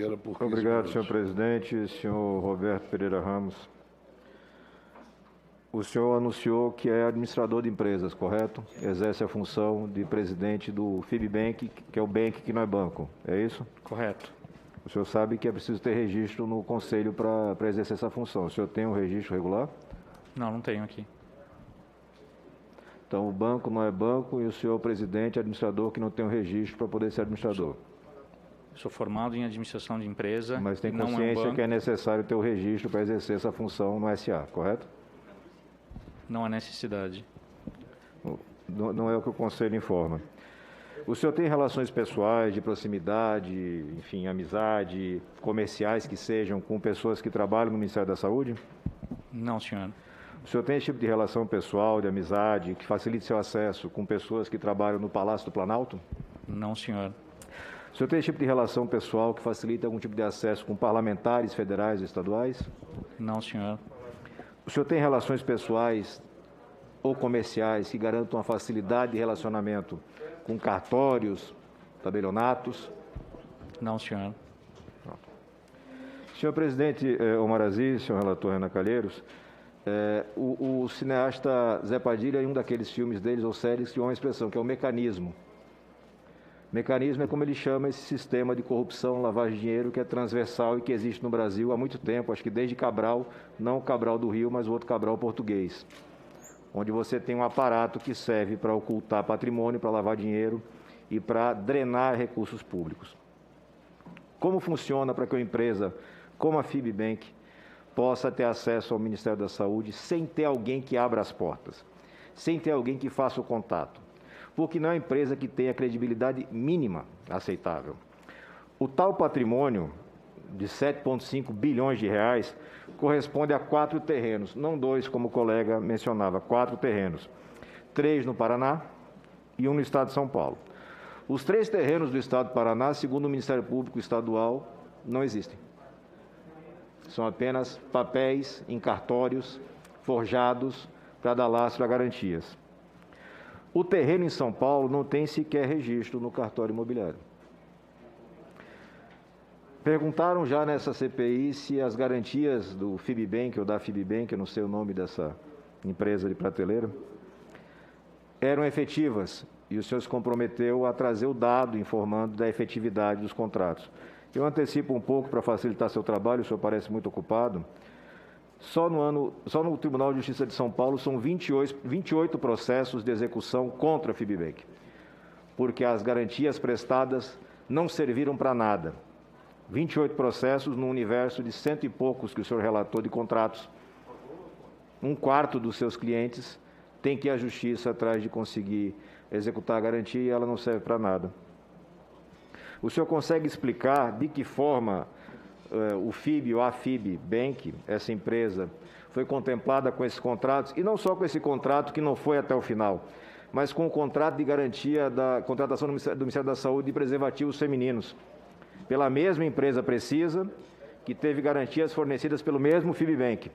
Nogueira por 15 Obrigado, minutos. senhor presidente. Senhor Roberto Pereira Ramos. O senhor anunciou que é administrador de empresas, correto? Exerce a função de presidente do FIBBank, que é o bank que não é banco, é isso? Correto. O senhor sabe que é preciso ter registro no conselho para exercer essa função. O senhor tem um registro regular? Não, não tenho aqui. Então, o banco não é banco e o senhor presidente é administrador que não tem um registro para poder ser administrador. Sou formado em administração de empresa. Mas tem não consciência é um banco, que é necessário ter o registro para exercer essa função no SA, correto? Não há necessidade. Não é o que o conselho informa. O senhor tem relações pessoais, de proximidade, enfim, amizade, comerciais que sejam com pessoas que trabalham no Ministério da Saúde? Não, senhor. O senhor tem esse tipo de relação pessoal, de amizade, que facilite seu acesso com pessoas que trabalham no Palácio do Planalto? Não, senhor. O senhor tem esse tipo de relação pessoal que facilita algum tipo de acesso com parlamentares federais ou estaduais? Não, senhor. O senhor tem relações pessoais ou comerciais que garantam uma facilidade de relacionamento com cartórios, tabelionatos? Não, senhor. Senhor presidente Omar Aziz, senhor relator Renan Calheiros, o cineasta Zé Padilha, em um daqueles filmes deles ou séries, tinha uma expressão que é o mecanismo. Mecanismo é como ele chama esse sistema de corrupção, lavagem de dinheiro, que é transversal e que existe no Brasil há muito tempo, acho que desde Cabral, não o Cabral do Rio, mas o outro Cabral português, onde você tem um aparato que serve para ocultar patrimônio, para lavar dinheiro e para drenar recursos públicos. Como funciona para que uma empresa como a FIBBank possa ter acesso ao Ministério da Saúde sem ter alguém que abra as portas, sem ter alguém que faça o contato? Porque não é uma empresa que tenha credibilidade mínima aceitável. O tal patrimônio de 7,5 bilhões de reais corresponde a 4 terrenos, não 2, como o colega mencionava, 4 terrenos. 3 no Paraná e 1 no estado de São Paulo. Os 3 terrenos do estado do Paraná, segundo o Ministério Público Estadual, não existem. São apenas papéis em cartórios forjados para dar lastro a garantias. O terreno em São Paulo não tem sequer registro no cartório imobiliário. Perguntaram já nessa CPI se as garantias do FIBBank ou da FIBBank, eu não sei o nome dessa empresa de prateleira, eram efetivas, e o senhor se comprometeu a trazer o dado informando da efetividade dos contratos. Eu antecipo um pouco para facilitar seu trabalho, o senhor parece muito ocupado. Só no Tribunal de Justiça de São Paulo são 28 processos de execução contra a FIBBank, porque as garantias prestadas não serviram para nada. 28 processos no universo de 100 e poucos que o senhor relatou de contratos. 1/4 dos seus clientes tem que ir à Justiça atrás de conseguir executar a garantia e ela não serve para nada. O senhor consegue explicar de que forma o FIB ou a FIBBank, essa empresa, foi contemplada com esses contratos, e não só com esse contrato que não foi até o final, mas com o contrato de garantia da contratação do Ministério da Saúde de preservativos femininos, pela mesma empresa Precisa, que teve garantias fornecidas pelo mesmo FIBBank,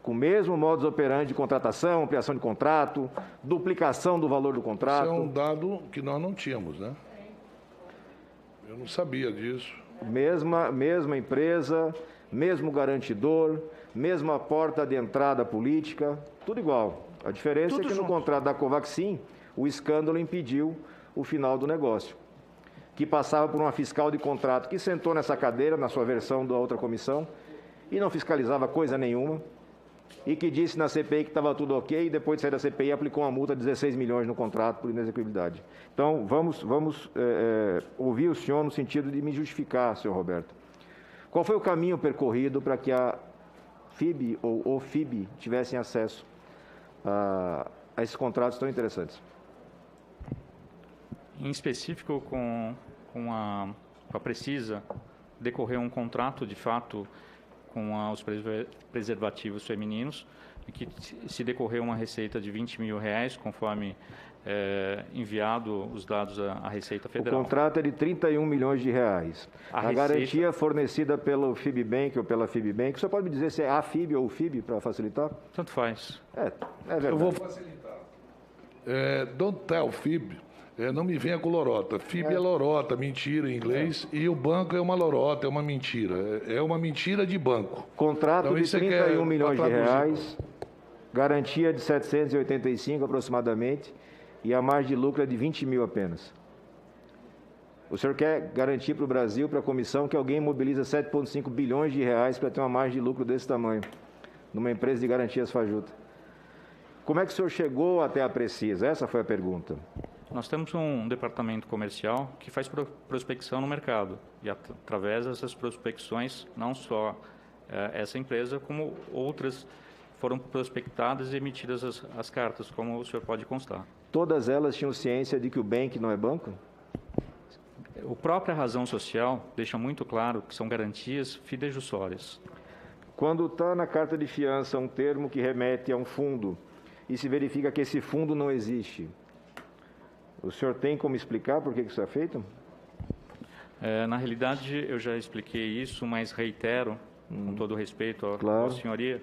com o mesmo modus operandi de contratação, ampliação de contrato, duplicação do valor do contrato. Isso é um dado que nós não tínhamos, né? Eu não sabia disso. Mesma empresa, mesmo garantidor, mesma porta de entrada política, tudo igual. A diferença é que no contrato da Covaxin, o escândalo impediu o final do negócio, que passava por uma fiscal de contrato que sentou nessa cadeira, na sua versão da outra comissão, e não fiscalizava coisa nenhuma, e que disse na CPI que estava tudo ok, e depois de sair da CPI aplicou uma multa de 16 milhões no contrato por inexequibilidade. Então, vamos ouvir o senhor no sentido de me justificar, senhor Roberto. Qual foi o caminho percorrido para que a FIB ou o FIB tivessem acesso a esses contratos tão interessantes? Em específico, com a Precisa, decorreu um contrato, de fato, com os preservativos femininos, que se decorreu uma receita de 20 mil reais, conforme enviado os dados à Receita Federal. O contrato é de 31 milhões de reais. A garantia fornecida pelo FIBBank ou pela FIBBank, o senhor pode me dizer se é a FIB ou o FIB, para facilitar? Tanto faz. É verdade. Eu vou facilitar. Don't Tell FIB Não me venha com lorota. FIB é lorota, mentira em inglês, e o banco é uma lorota, é uma mentira. É uma mentira de banco. Contrato Então, de isso é que 31 é milhões de pra traduzir. reais, garantia de 785 aproximadamente, e a margem de lucro é de 20 mil apenas. O senhor quer garantir para o Brasil, para a comissão, que alguém mobiliza 7,5 bilhões de reais para ter uma margem de lucro desse tamanho, numa empresa de garantias fajuta. Como é que o senhor chegou até a Precisa? Essa foi a pergunta. Nós temos um departamento comercial que faz prospecção no mercado. E através dessas prospecções, não só essa empresa, como outras foram prospectadas e emitidas as cartas, como o senhor pode constar. Todas elas tinham ciência de que o bank não é banco? A própria razão social deixa muito claro que são garantias fidejussórias. Quando está na carta de fiança um termo que remete a um fundo e se verifica que esse fundo não existe, o senhor tem como explicar por que isso é feito? Na realidade, eu já expliquei isso, mas reitero, com todo o respeito à senhoria,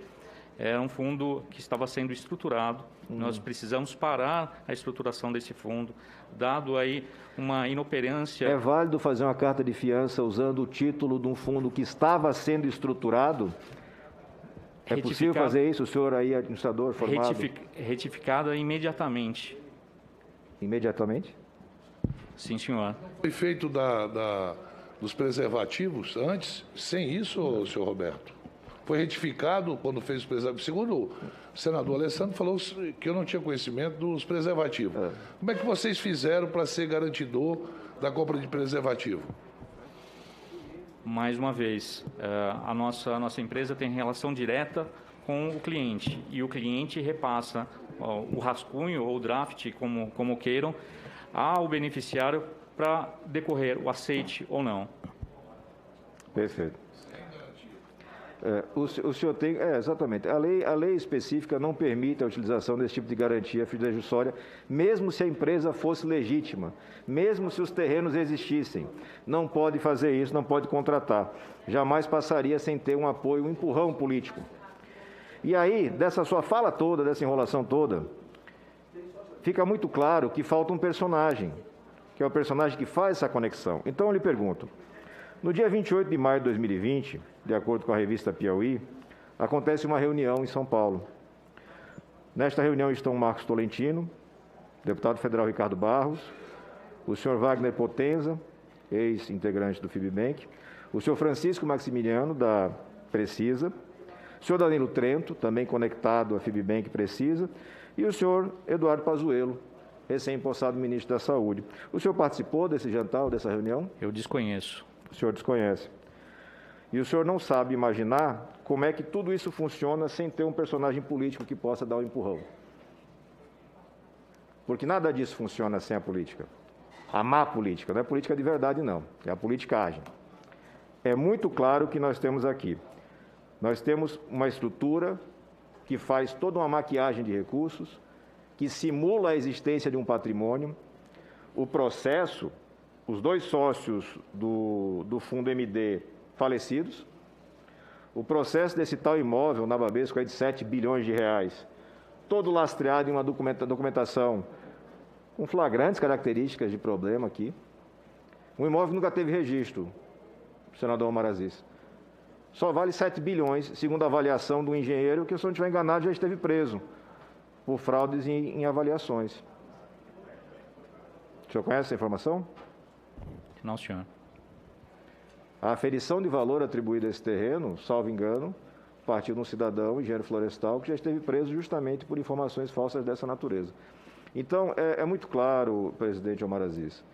era um fundo que estava sendo estruturado. Nós precisamos parar a estruturação desse fundo, dado aí uma inoperância. É válido fazer uma carta de fiança usando o título de um fundo que estava sendo estruturado? É possível fazer isso? O senhor aí, administrador formado? Retificada imediatamente. Imediatamente? Sim, senhor. Foi feito dos preservativos antes, sem isso, senhor Roberto? Foi retificado quando fez os preservativos. Segundo o senador Alessandro, falou que eu não tinha conhecimento dos preservativos. Como é que vocês fizeram para ser garantidor da compra de preservativo? Mais uma vez, a nossa empresa tem relação direta com o cliente e o cliente repassa o rascunho ou o draft, como queiram, ao beneficiário para decorrer o aceite ou não. Perfeito. O senhor tem... exatamente. A lei específica não permite a utilização desse tipo de garantia fidejussória, mesmo se a empresa fosse legítima, mesmo se os terrenos existissem. Não pode fazer isso, não pode contratar. Jamais passaria sem ter um apoio, um empurrão político. E aí, dessa sua fala toda, dessa enrolação toda, fica muito claro que falta um personagem, que é o personagem que faz essa conexão. Então, eu lhe pergunto, no dia 28 de maio de 2020, de acordo com a revista Piauí, acontece uma reunião em São Paulo. Nesta reunião estão Marcos Tolentino, deputado federal Ricardo Barros, o senhor Wagner Potenza, ex-integrante do FIBBank, o senhor Francisco Maximiliano, da Precisa, o senhor Danilo Trento, também conectado à FIBBank Precisa, e o senhor Eduardo Pazuello, recém-possado ministro da Saúde. O senhor participou desse jantar ou dessa reunião? Eu desconheço. O senhor desconhece. E o senhor não sabe imaginar como é que tudo isso funciona sem ter um personagem político que possa dar um empurrão. Porque nada disso funciona sem a política. A má política, não é política de verdade, não. É a politicagem. É muito claro o que nós temos aqui. Nós temos uma estrutura que faz toda uma maquiagem de recursos, que simula a existência de um patrimônio. O processo, os dois sócios do fundo MD falecidos, o processo desse tal imóvel na Babesco é de 7 bilhões de reais, todo lastreado em uma documentação com flagrantes características de problema aqui. O imóvel nunca teve registro, senador Omar Aziz. Só vale 7 bilhões, segundo a avaliação do engenheiro, que, se eu não estiver enganado, já esteve preso por fraudes em avaliações. O senhor conhece essa informação? Não, senhor. A aferição de valor atribuída a esse terreno, salvo engano, partiu de um cidadão, engenheiro florestal, que já esteve preso justamente por informações falsas dessa natureza. Então, é muito claro, presidente Omar Aziz,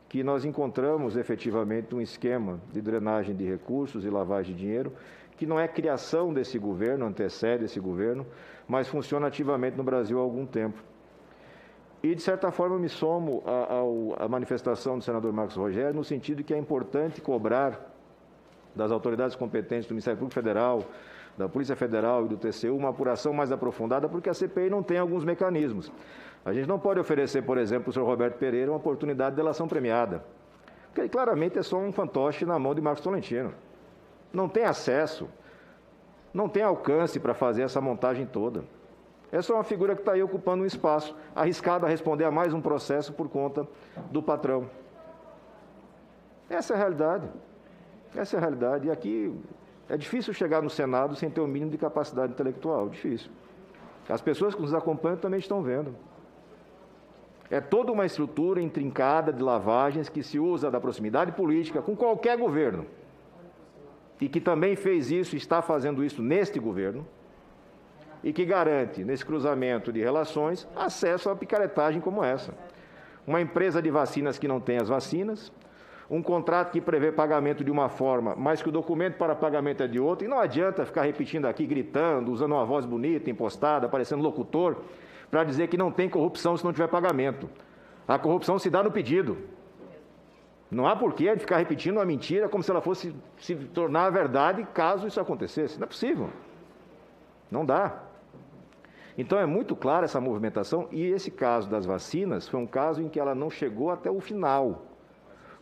que nós encontramos efetivamente um esquema de drenagem de recursos e lavagem de dinheiro, que não é criação desse governo, antecede esse governo, mas funciona ativamente no Brasil há algum tempo. E, de certa forma, eu me somo à manifestação do senador Marcos Rogério, no sentido de que é importante cobrar das autoridades competentes do Ministério Público Federal, da Polícia Federal e do TCU uma apuração mais aprofundada, porque a CPI não tem alguns mecanismos. A gente não pode oferecer, por exemplo, ao senhor Roberto Pereira uma oportunidade de delação premiada, porque ele claramente é só um fantoche na mão de Marcos Tolentino. Não tem acesso, não tem alcance para fazer essa montagem toda. É só uma figura que está aí ocupando um espaço, arriscado a responder a mais um processo por conta do patrão. Essa é a realidade. Essa é a realidade. E aqui é difícil chegar no Senado sem ter o mínimo de capacidade intelectual. Difícil. As pessoas que nos acompanham também estão vendo. É toda uma estrutura intrincada de lavagens que se usa da proximidade política com qualquer governo. E que também fez isso, está fazendo isso neste governo, e que garante, nesse cruzamento de relações, acesso a picaretagem como essa. Uma empresa de vacinas que não tem as vacinas, um contrato que prevê pagamento de uma forma, mas que o documento para pagamento é de outra, e não adianta ficar repetindo aqui, gritando, usando uma voz bonita, impostada, parecendo locutor, para dizer que não tem corrupção se não tiver pagamento. A corrupção se dá no pedido. Não há porquê de ficar repetindo uma mentira como se ela fosse se tornar verdade caso isso acontecesse. Não é possível. Não dá. Então é muito clara essa movimentação, e esse caso das vacinas foi um caso em que ela não chegou até o final,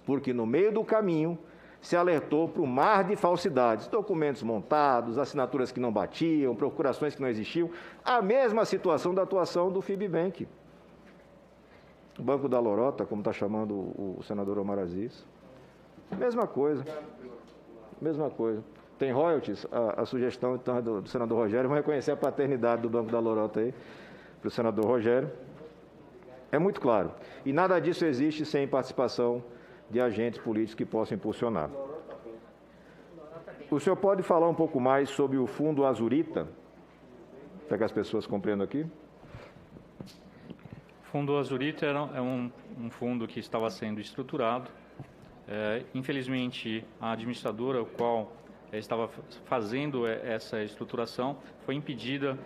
porque no meio do caminho se alertou para o mar de falsidades, documentos montados, assinaturas que não batiam, procurações que não existiam, a mesma situação da atuação do FIBBank. O Banco da Lorota, como está chamando o senador Omar Aziz. Mesma coisa. Mesma coisa. Tem royalties, a sugestão então, do senador Rogério, vamos reconhecer a paternidade do Banco da Lorota aí, para o senador Rogério. É muito claro. E nada disso existe sem participação de agentes políticos que possam impulsionar. O senhor pode falar um pouco mais sobre o Fundo Azurita, para que as pessoas compreendam aqui? O Fundo Azurita é um fundo que estava sendo estruturado. Infelizmente, a administradora, o qual estava fazendo essa estruturação, foi impedida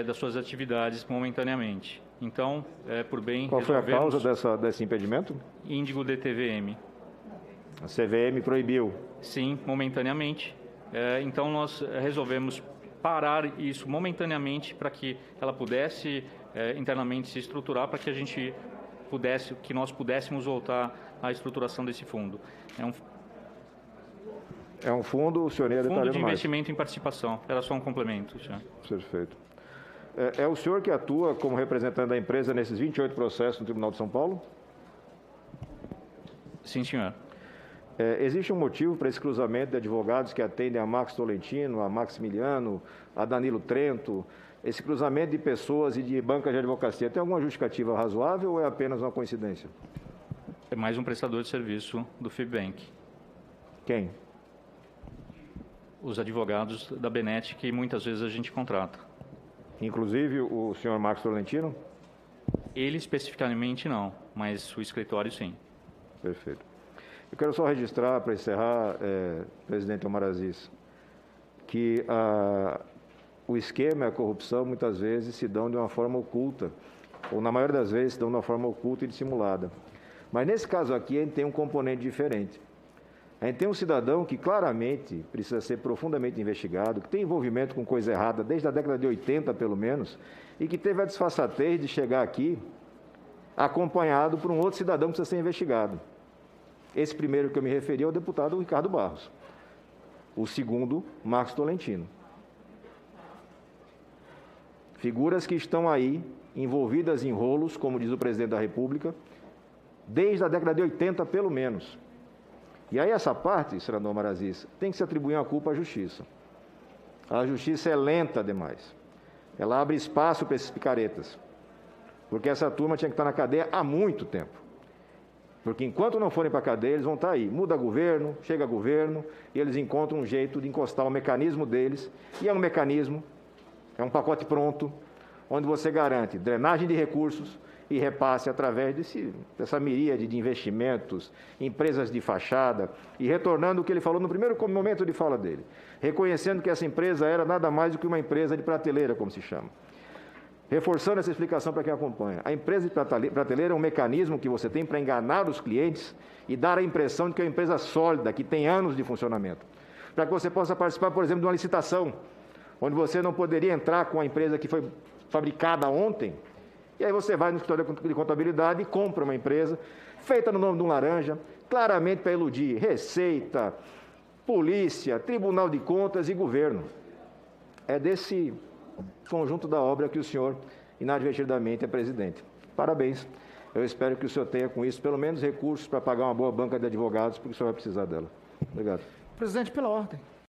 das suas atividades momentaneamente. Então, por bem... Qual foi a causa desse impedimento? Índigo DTVM. A CVM proibiu? Sim, momentaneamente. Então, nós resolvemos parar isso momentaneamente para que ela pudesse internamente se estruturar, para que nós pudéssemos voltar à estruturação desse fundo. É um fundo, o senhor ia detalhando mais. Fundo de investimento em participação. Era só um complemento. Já. Perfeito. É o senhor que atua como representante da empresa nesses 28 processos no Tribunal de São Paulo? Sim, senhor. Existe um motivo para esse cruzamento de advogados que atendem a Max Tolentino, a Maximiliano, a Danilo Trento, esse cruzamento de pessoas e de bancas de advocacia? Tem alguma justificativa razoável ou é apenas uma coincidência? É mais um prestador de serviço do FIBBank. Quem? Os advogados da Benet, que muitas vezes a gente contrata. Inclusive o senhor Max Tolentino? Ele especificamente não, mas o escritório sim. Perfeito. Eu quero só registrar, para encerrar, presidente Omar Aziz, que o esquema e a corrupção muitas vezes se dão de uma forma oculta, ou na maioria das vezes se dão de uma forma oculta e dissimulada. Mas nesse caso aqui a gente tem um componente diferente. A gente tem um cidadão que claramente precisa ser profundamente investigado, que tem envolvimento com coisa errada desde a década de 80, pelo menos, e que teve a desfaçatez de chegar aqui acompanhado por um outro cidadão que precisa ser investigado. Esse primeiro que eu me referi é o deputado Ricardo Barros. O segundo, Max Tolentino. Figuras que estão aí envolvidas em rolos, como diz o presidente da República, desde a década de 80, pelo menos. E aí essa parte, senador Omar Aziz, tem que se atribuir uma culpa à Justiça. A Justiça é lenta demais. Ela abre espaço para esses picaretas. Porque essa turma tinha que estar na cadeia há muito tempo. Porque enquanto não forem para a cadeia, eles vão estar aí. Muda governo, chega governo, e eles encontram um jeito de encostar o mecanismo deles. E é um mecanismo, é um pacote pronto, onde você garante drenagem de recursos e repasse através dessa miríade de investimentos, empresas de fachada, e retornando o que ele falou no primeiro momento de fala dele, reconhecendo que essa empresa era nada mais do que uma empresa de prateleira, como se chama. Reforçando essa explicação para quem acompanha. A empresa de prateleira é um mecanismo que você tem para enganar os clientes e dar a impressão de que é uma empresa sólida, que tem anos de funcionamento. Para que você possa participar, por exemplo, de uma licitação, onde você não poderia entrar com a empresa que foi fabricada ontem, e aí você vai no escritório de contabilidade e compra uma empresa feita no nome de um laranja, claramente para iludir Receita, Polícia, Tribunal de Contas e Governo. É desse conjunto da obra que o senhor inadvertidamente é presidente. Parabéns. Eu espero que o senhor tenha com isso pelo menos recursos para pagar uma boa banca de advogados, porque o senhor vai precisar dela. Obrigado. Presidente, pela ordem.